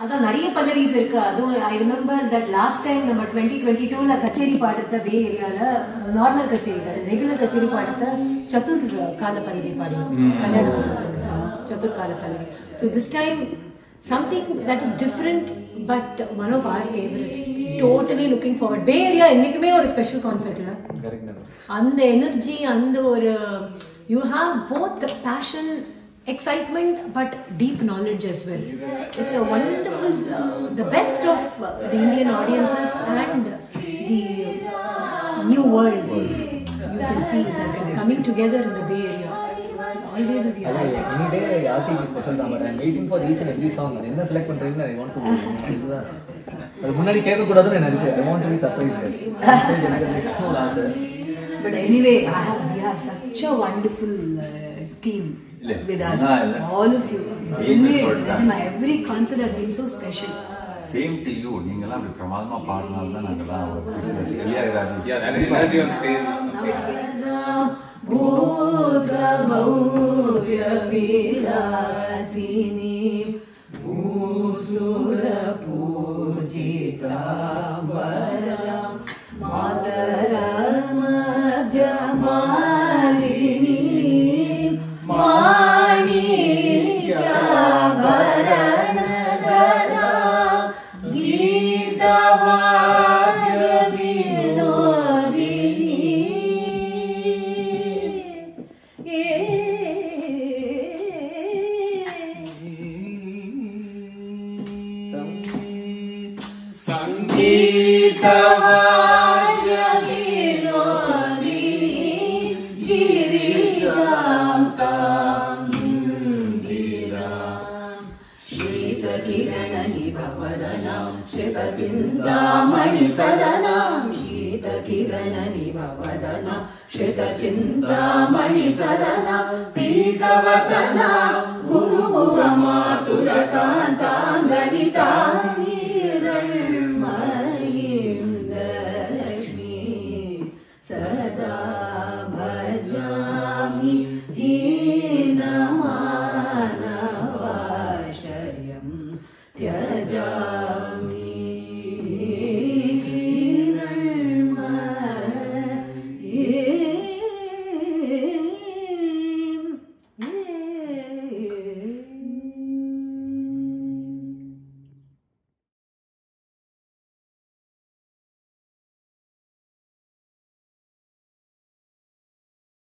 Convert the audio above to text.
அதான் நிறைய பல்லவிஸ் இருக்கு. அதுவும் I remember that last time நம்ம 2022ல கச்சேரி பாடுத்த பே ஏரியால நார்மல் கச்சேரி ரெகுலர் கச்சேரி பாடுத்த சதுர் கால பல்லவி பாடி கல்யாண சதுர் கால பல்லவி. So this time something that is different but one of our favorites. Totally looking forward. Bay Area என்னைக்குமே ஒரு ஸ்பெஷல் கான்சர்ட் இல்ல. அந்த எனர்ஜி அந்த ஒரு you have both the passion, excitement but deep knowledge as well. It's a wonderful the best of the Indian audiences and the new world. You can see that coming together in the Bay Area. Always is here. Any day RTP special தான், but I'm waiting for each and every song. அது என்ன select பண்றீங்கன்னு I want to இதுதான். அது முன்னாடி கேட்க கூடாதுன்னு எனக்கு இருக்கு. I want to be surprised. எனக்கு அது ஆசை. But anyway, we have such a wonderful team with us, all of you. Really, every concert has been so special. Same to you. நீங்கலாம் அப்படி பிரமாதமா பாடினால தான் நாங்கலாம் energy on stage. Bhudra Bhaurya Vilasini Bhusura Pujita Varam Madaram Jamalini Manikya Varanadara Gita Vajra Vinodini. Sangeetavaya Vinodini Girijam Tandiram Shita Kiranani Bhavadanam Shita Chintamani Sadanam Shita Kiranani Bhavadanam Shita Chintamani Sadanam Pitavasana Guru Matulakantam Gaditani